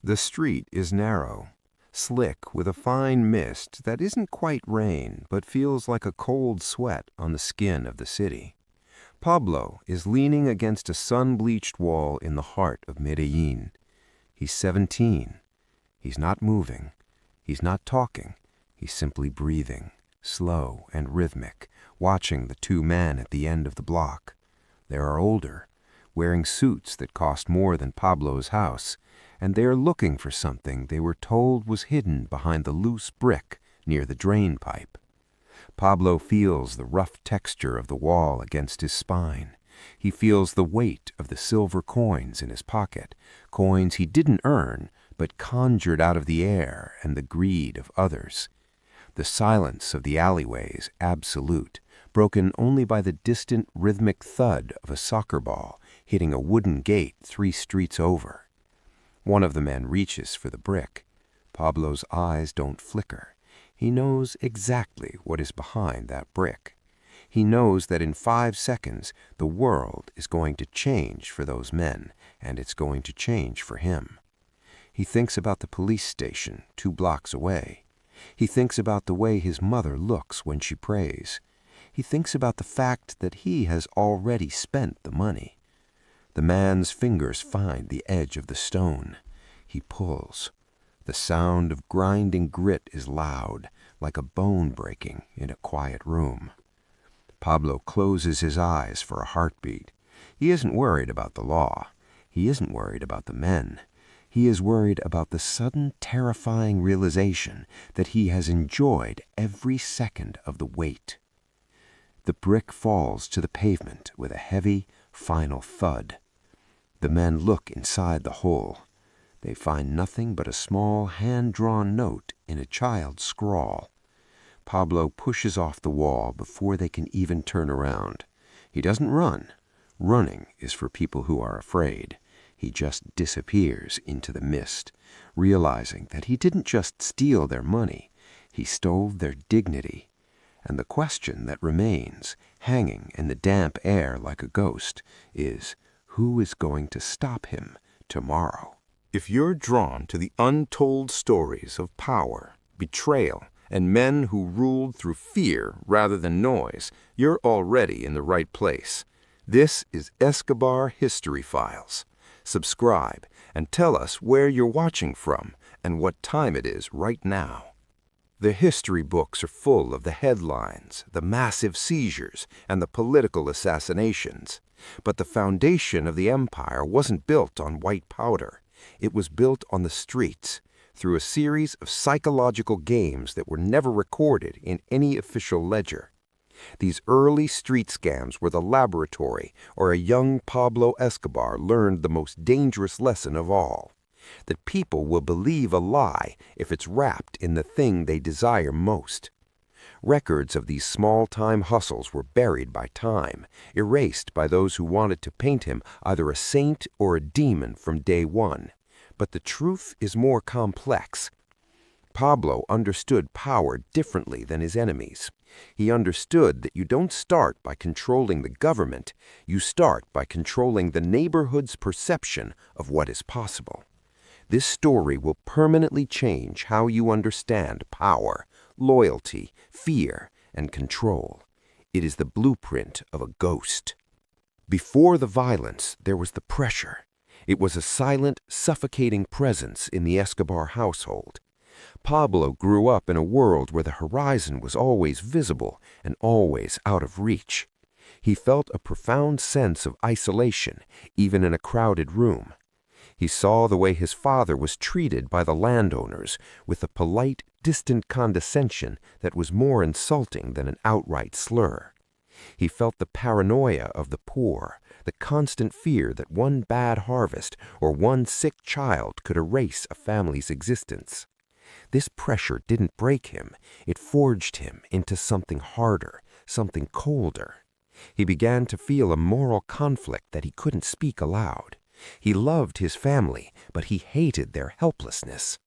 The street is narrow, slick with a fine mist that isn't quite rain but feels like a cold sweat on the skin of the city. Pablo is leaning against a sun-bleached wall in the heart of Medellín. He's 17. He's not moving. He's not talking. He's simply breathing, slow and rhythmic, watching the two men at the end of the block. They are older, wearing suits that cost more than Pablo's house, and they are looking for something they were told was hidden behind the loose brick near the drain pipe. Pablo feels the rough texture of the wall against his spine. He feels the weight of the silver coins in his pocket, coins he didn't earn, but conjured out of the air and the greed of others. The silence of the alleyways absolute, broken only by the distant rhythmic thud of a soccer ball hitting a wooden gate 3 streets over. One of the men reaches for the brick. Pablo's eyes don't flicker. He knows exactly what is behind that brick. He knows that in 5 seconds the world is going to change for those men, and it's going to change for him. He thinks about the police station 2 blocks away. He thinks about the way his mother looks when she prays. He thinks about the fact that he has already spent the money. The man's fingers find the edge of the stone. He pulls. The sound of grinding grit is loud, like a bone breaking in a quiet room. Pablo closes his eyes for a heartbeat. He isn't worried about the law. He isn't worried about the men. He is worried about the sudden terrifying realization that he has enjoyed every second of the wait. The brick falls to the pavement with a heavy, final thud. The men look inside the hole. They find nothing but a small hand-drawn note in a child's scrawl. Pablo pushes off the wall before they can even turn around. He doesn't run. Running is for people who are afraid. He just disappears into the mist, realizing that he didn't just steal their money, he stole their dignity. And the question that remains, hanging in the damp air like a ghost, is, who is going to stop him tomorrow? If you're drawn to the untold stories of power, betrayal, and men who ruled through fear rather than noise, you're already in the right place. This is Escobar History Files. Subscribe and tell us where you're watching from and what time it is right now. The history books are full of the headlines, the massive seizures, and the political assassinations. But the foundation of the empire wasn't built on white powder. It was built on the streets, through a series of psychological games that were never recorded in any official ledger. These early street scams were the laboratory where a young Pablo Escobar learned the most dangerous lesson of all, that people will believe a lie if it's wrapped in the thing they desire most. Records of these small-time hustles were buried by time, erased by those who wanted to paint him either a saint or a demon from day one. But the truth is more complex. Pablo understood power differently than his enemies. He understood that you don't start by controlling the government, you start by controlling the neighborhood's perception of what is possible. This story will permanently change how you understand power, loyalty, fear, and control. It is the blueprint of a ghost. Before the violence, there was the pressure. It was a silent, suffocating presence in the Escobar household. Pablo grew up in a world where the horizon was always visible and always out of reach. He felt a profound sense of isolation, even in a crowded room. He saw the way his father was treated by the landowners with a polite, distant condescension that was more insulting than an outright slur. He felt the paranoia of the poor, the constant fear that one bad harvest or one sick child could erase a family's existence. This pressure didn't break him, it forged him into something harder, something colder. He began to feel a moral conflict that he couldn't speak aloud. He loved his family, but he hated their helplessness.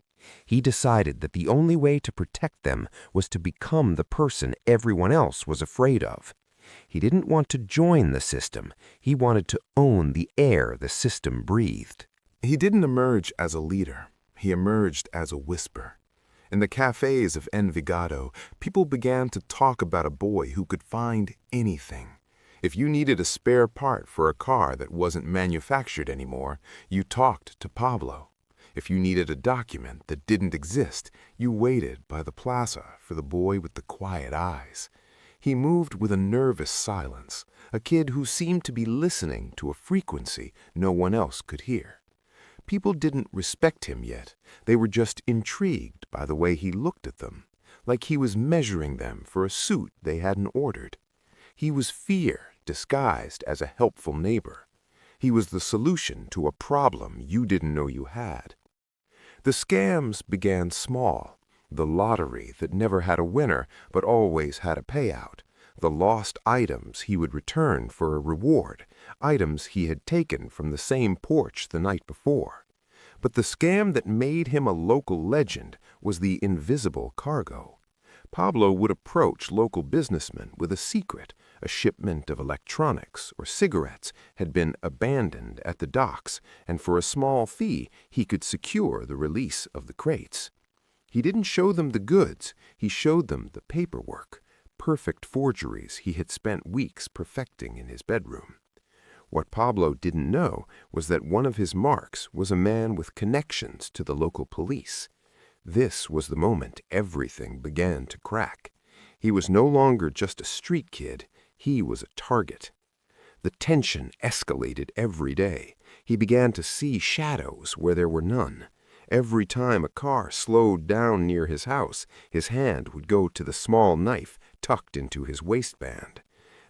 He decided that the only way to protect them was to become the person everyone else was afraid of. He didn't want to join the system. He wanted to own the air the system breathed. He didn't emerge as a leader. he emerged as a whisper. In the cafes of Envigado, people began to talk about a boy who could find anything. If you needed a spare part for a car that wasn't manufactured anymore, you talked to Pablo. If you needed a document that didn't exist, you waited by the plaza for the boy with the quiet eyes. He moved with a nervous silence, a kid who seemed to be listening to a frequency no one else could hear. People didn't respect him yet. They were just intrigued by the way he looked at them, like he was measuring them for a suit they hadn't ordered. He was fear disguised as a helpful neighbor. He was the solution to a problem you didn't know you had. The scams began small. The lottery that never had a winner but always had a payout. The lost items he would return for a reward, items he had taken from the same porch the night before. But the scam that made him a local legend was the invisible cargo. Pablo would approach local businessmen with a secret. A shipment of electronics or cigarettes had been abandoned at the docks, and for a small fee he could secure the release of the crates. He didn't show them the goods, he showed them the paperwork, perfect forgeries he had spent weeks perfecting in his bedroom. What Pablo didn't know was that one of his marks was a man with connections to the local police. This was the moment everything began to crack. He was no longer just a street kid, he was a target. The tension escalated every day. He began to see shadows where there were none. Every time a car slowed down near his house, his hand would go to the small knife tucked into his waistband.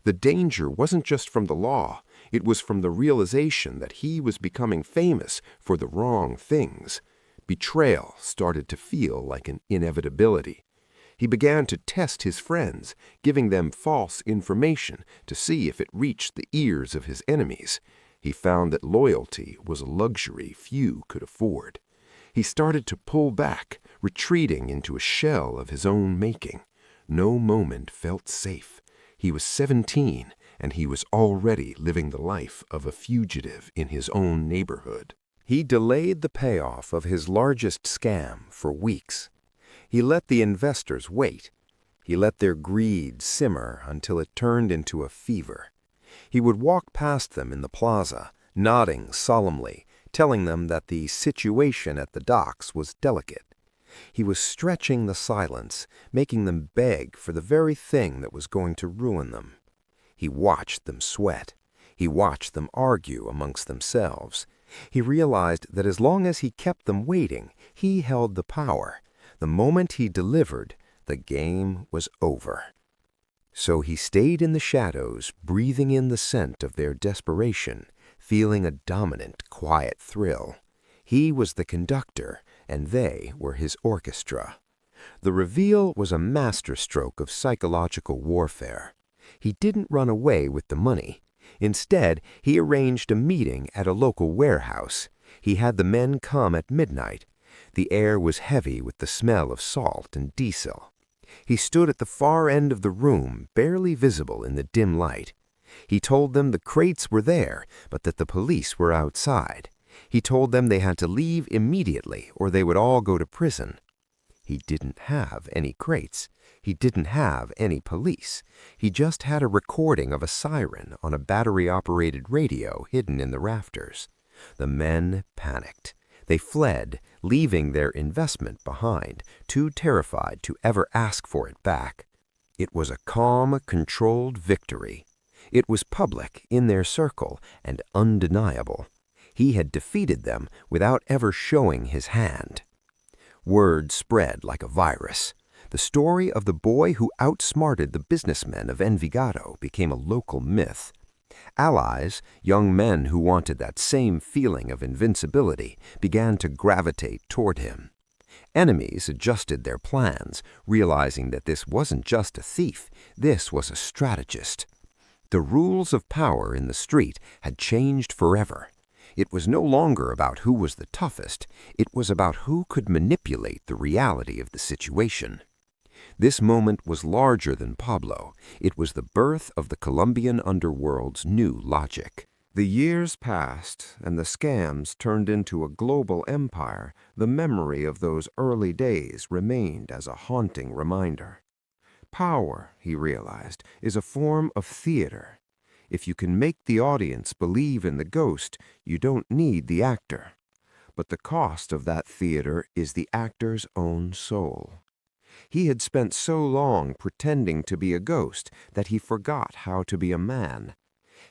The danger wasn't just from the law, it was from the realization that he was becoming famous for the wrong things. Betrayal started to feel like an inevitability. He began to test his friends, giving them false information to see if it reached the ears of his enemies. He found that loyalty was a luxury few could afford. He started to pull back, retreating into a shell of his own making. No moment felt safe. He was 17, and he was already living the life of a fugitive in his own neighborhood. He delayed the payoff of his largest scam for weeks. He let the investors wait. He let their greed simmer until it turned into a fever. He would walk past them in the plaza, nodding solemnly, telling them that the situation at the docks was delicate. He was stretching the silence, making them beg for the very thing that was going to ruin them. He watched them sweat. He watched them argue amongst themselves. He realized that as long as he kept them waiting, he held the power. The moment he delivered, the game was over. So he stayed in the shadows, breathing in the scent of their desperation, feeling a dominant, quiet thrill. He was the conductor, and they were his orchestra. The reveal was a masterstroke of psychological warfare. He didn't run away with the money. Instead, he arranged a meeting at a local warehouse. He had the men come at midnight. The air was heavy with the smell of salt and diesel. He stood at the far end of the room, barely visible in the dim light. He told them the crates were there, but that the police were outside. He told them they had to leave immediately or they would all go to prison. He didn't have any crates. He didn't have any police. He just had a recording of a siren on a battery-operated radio hidden in the rafters. The men panicked. They fled, leaving their investment behind, too terrified to ever ask for it back. It was a calm, controlled victory. It was public, in their circle, and undeniable. He had defeated them without ever showing his hand. Word spread like a virus. The story of the boy who outsmarted the businessmen of Envigado became a local myth. Allies, young men who wanted that same feeling of invincibility, began to gravitate toward him. Enemies adjusted their plans, realizing that this wasn't just a thief, this was a strategist. The rules of power in the street had changed forever. It was no longer about who was the toughest, it was about who could manipulate the reality of the situation. This moment was larger than Pablo. It was the birth of the Colombian underworld's new logic. The years passed, and the scams turned into a global empire. The memory of those early days remained as a haunting reminder. Power, he realized, is a form of theater. If you can make the audience believe in the ghost, you don't need the actor. But the cost of that theater is the actor's own soul. He had spent so long pretending to be a ghost that he forgot how to be a man.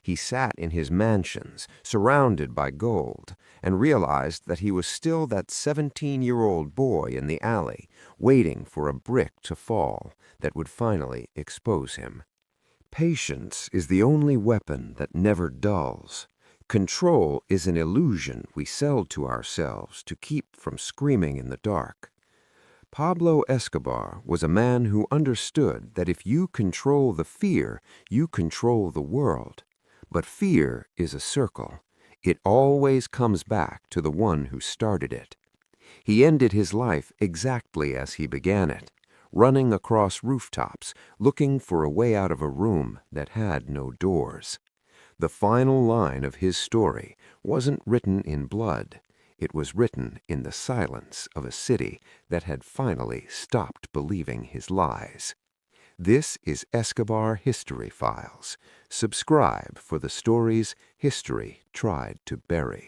He sat in his mansions, surrounded by gold, and realized that he was still that 17-year-old boy in the alley, waiting for a brick to fall that would finally expose him. Patience is the only weapon that never dulls. Control is an illusion we sell to ourselves to keep from screaming in the dark. Pablo Escobar was a man who understood that if you control the fear, you control the world. But fear is a circle. It always comes back to the one who started it. He ended his life exactly as he began it, running across rooftops, looking for a way out of a room that had no doors. The final line of his story wasn't written in blood. It was written in the silence of a city that had finally stopped believing his lies. This is Escobar History Files. Subscribe for the stories history tried to bury.